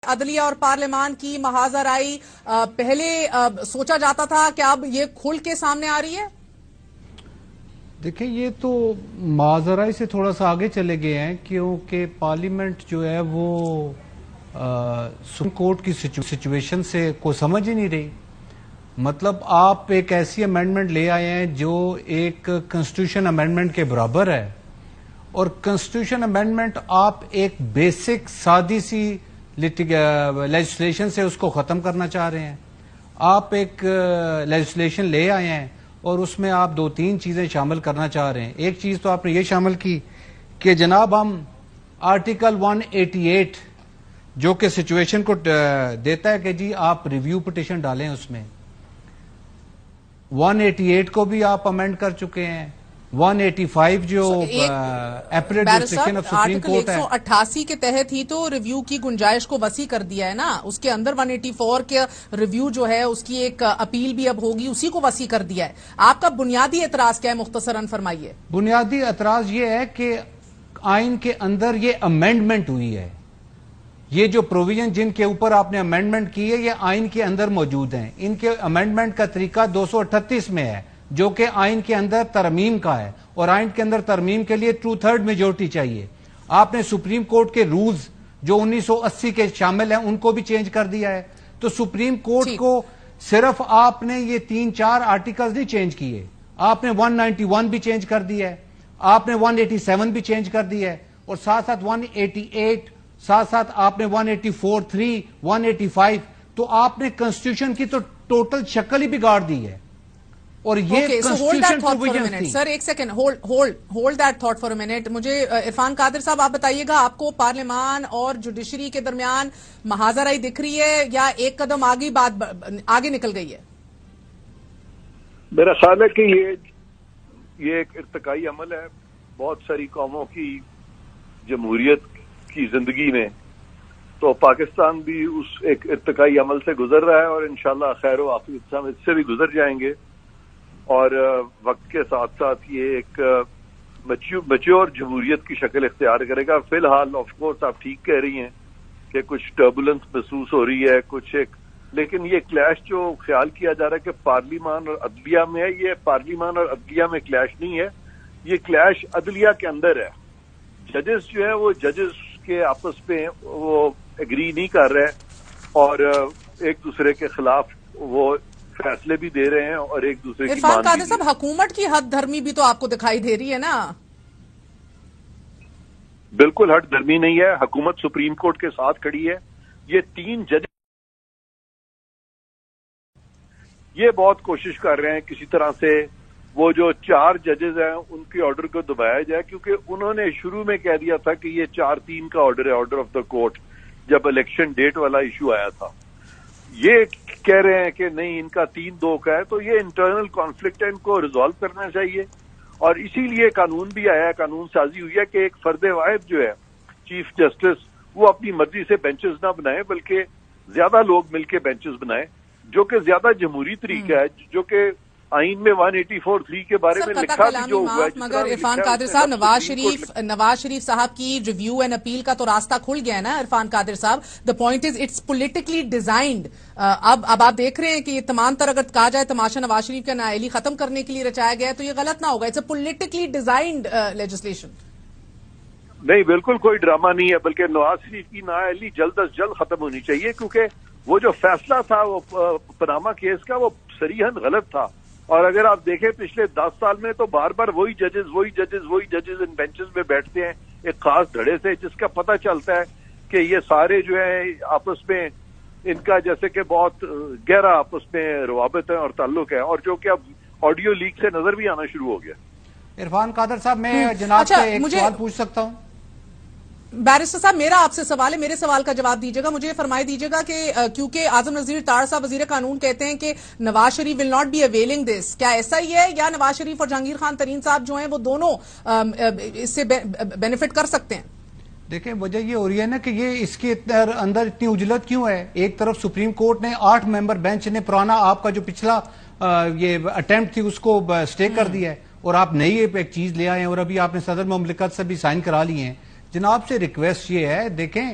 عدلیہ اور پارلیمان کی محاذ آرائی پہلے سوچا جاتا تھا کہ اب یہ کھل کے سامنے آ رہی ہے؟ دیکھیں یہ تو محاذ آرائی سے تھوڑا سا آگے چلے گئے ہیں کیونکہ پارلیمنٹ جو ہے وہ سپریم کورٹ کی سچویشن سے کوئی سمجھ ہی نہیں رہی. مطلب آپ ایک ایسی امینڈمنٹ لے آئے ہیں جو ایک کنسٹیٹیوشن امینڈمنٹ کے برابر ہے، اور کنسٹیٹیوشن امینڈمنٹ آپ ایک بیسک سادی سی لیجسلیشن سے اس کو ختم کرنا چاہ رہے ہیں. آپ ایک لیجسلیشن لے آئے ہیں اور اس میں آپ دو تین چیزیں شامل کرنا چاہ رہے ہیں. ایک چیز تو آپ نے یہ شامل کی کہ جناب ہم آرٹیکل 188 جو کہ سچویشن کو دیتا ہے کہ جی آپ ریویو پٹیشن ڈالیں، اس میں 188 کو بھی آپ امینڈ کر چکے ہیں. 185 جو appellate jurisdiction of supreme court ہے، 188 کے تحت ہی تو ریویو کی گنجائش کو وسیع کر دیا ہے نا. اس کے اندر 184 کے ریویو جو ہے اس کی ایک اپیل بھی اب ہوگی، اسی کو وسیع کر دیا ہے. آپ کا بنیادی اعتراض کیا ہے؟ مختصراً فرمائیے. بنیادی اعتراض یہ ہے کہ آئین کے اندر یہ امینڈمنٹ ہوئی ہے. یہ جو پروویژن جن کے اوپر آپ نے امینڈمنٹ کی ہے یہ آئین کے اندر موجود ہیں. ان کے امینڈمنٹ کا طریقہ 238 میں ہے جو کہ آئین کے اندر ترمیم کا ہے، اور آئین کے اندر ترمیم کے لیے 2/3 میجورٹی چاہیے. آپ نے سپریم کورٹ کے رولز جو 1980 کے شامل ہیں ان کو بھی چینج کر دیا ہے. تو سپریم کورٹ کو صرف آپ نے یہ 3-4 آرٹیکلز نہیں چینج کیے، آپ نے 191 بھی چینج کر دیا ہے، آپ نے 187 بھی چینج کر دیا ہے، اور ساتھ ساتھ 188 ساتھ آپ نے 184(3) 185. تو آپ نے کنسٹیٹیوشن کی تو ٹوٹل شکل ہی بگاڑ دی ہے. اور یہ سر ایک second hold that thought for a minute. مجھے عرفان قادر صاحب آپ بتائیے گا، آپ کو پارلیمان اور جوڈیشری کے درمیان محاذ آرائی دکھ رہی ہے یا ایک قدم آگے نکل گئی ہے؟ میرا خیال ہے کہ یہ ایک ارتقائی عمل ہے بہت ساری قوموں کی جمہوریت کی زندگی میں. تو پاکستان بھی اس ایک ارتقائی عمل سے گزر رہا ہے اور انشاءاللہ خیر و عافیت ہم اس سے بھی گزر جائیں گے. اور وقت کے ساتھ ساتھ یہ ایک میچور جمہوریت کی شکل اختیار کرے گا. فی الحال آف کورس آپ ٹھیک کہہ رہی ہیں کہ کچھ ٹربولنس محسوس ہو رہی ہے لیکن یہ کلیش جو خیال کیا جا رہا ہے کہ پارلیمان اور عدلیہ میں ہے، یہ پارلیمان اور عدلیہ میں کلیش نہیں ہے، یہ کلیش عدلیہ کے اندر ہے. ججز جو ہے وہ ججز کے آپس میں وہ ایگری نہیں کر رہے اور ایک دوسرے کے خلاف وہ فیصلے بھی دے رہے ہیں اور ایک دوسرے کی عرفان قادر صاحب، حکومت کی حد دھرمی بھی تو آپ کو دکھائی دے رہی ہے نا؟ بالکل حد دھرمی نہیں ہے، حکومت سپریم کورٹ کے ساتھ کھڑی ہے. یہ 3 جج یہ بہت کوشش کر رہے ہیں کسی طرح سے وہ جو 4 ججز ہیں ان کے آرڈر کو دبایا جائے، کیونکہ انہوں نے شروع میں کہہ دیا تھا کہ یہ 4-3 کا آرڈر ہے، آرڈر آف دا کورٹ، جب الیکشن ڈیٹ والا ایشو آیا تھا. یہ کہہ رہے ہیں کہ نہیں ان کا 3-2 کا ہے. تو یہ انٹرنل کانفلکٹ ہے، ان کو ریزالو کرنا چاہیے. اور اسی لیے قانون بھی آیا ہے، قانون سازی ہوئی ہے کہ ایک فرد واحد جو ہے چیف جسٹس وہ اپنی مرضی سے بینچز نہ بنائے بلکہ زیادہ لوگ مل کے بینچز بنائیں، جو کہ زیادہ جمہوری طریقہ ہے، جو کہ آئین میں 184(3) کے بارے میں لکھا بھی جو ہوا ہے. مگر عرفان قادر صاحب، نواز شریف صاحب کی ریویو اینڈ اپیل کا تو راستہ کھل گیا ہے نا عرفان قادر صاحب. The point is it's politically designed. اب آپ دیکھ رہے ہیں کہ یہ تمام تر اگر کہا جائے تماشا نواز شریف کا نااہلی ختم کرنے کے لیے رچایا گیا ہے تو یہ غلط نہ ہوگا. It's a politically designed legislation. نہیں، بالکل کوئی ڈرامہ نہیں ہے، بلکہ نواز شریف کی نااہلی جلد از جلد ختم ہونی چاہیے، کیونکہ وہ جو فیصلہ تھا وہ پاناما کیس کا وہ صریحاً غلط تھا. اور اگر آپ دیکھیں پچھلے 10 سال میں تو بار بار وہی ججز ان بینچز میں بیٹھتے ہیں ایک خاص دھڑے سے، جس کا پتہ چلتا ہے کہ یہ سارے جو ہیں آپس میں ان کا جیسے کہ بہت گہرا آپس میں روابط ہے اور تعلق ہے، اور جو کہ اب آڈیو لیک سے نظر بھی آنا شروع ہو گیا. عرفان قادر صاحب، میں جناب سے ایک سوال پوچھ سکتا ہوں؟ بیرسٹر صاحب، میرا آپ سے سوال ہے، میرے سوال کا جواب دیجیے گا. مجھے فرمائی دیجیے گا کہ کیونکہ اعظم نذیر تار صاحب وزیر قانون کہتے ہیں کہ Nawaz Sharif will not be availing دس، کیا ایسا ہی ہے یا نواز شریف اور جہانگیر خان ترین صاحب جو ہیں وہ دونوں اس سے بینیفٹ کر سکتے ہیں؟ دیکھیں، وجہ یہ ہو رہی ہے نا کہ یہ اس کے اندر اتنی اجلت کیوں ہے. ایک طرف سپریم کورٹ نے 8 ممبر بینچ نے پرانا آپ کا جو پچھلا یہ اٹیمپٹ تھی اس کو سٹے کر دیا ہے، اور آپ نئی ایک چیز لے آئے ہیں، اور ابھی آپ نے صدر مملکت سے بھی سائن کرا لی ہیں. جناب سے ریکویسٹ یہ ہے، دیکھیں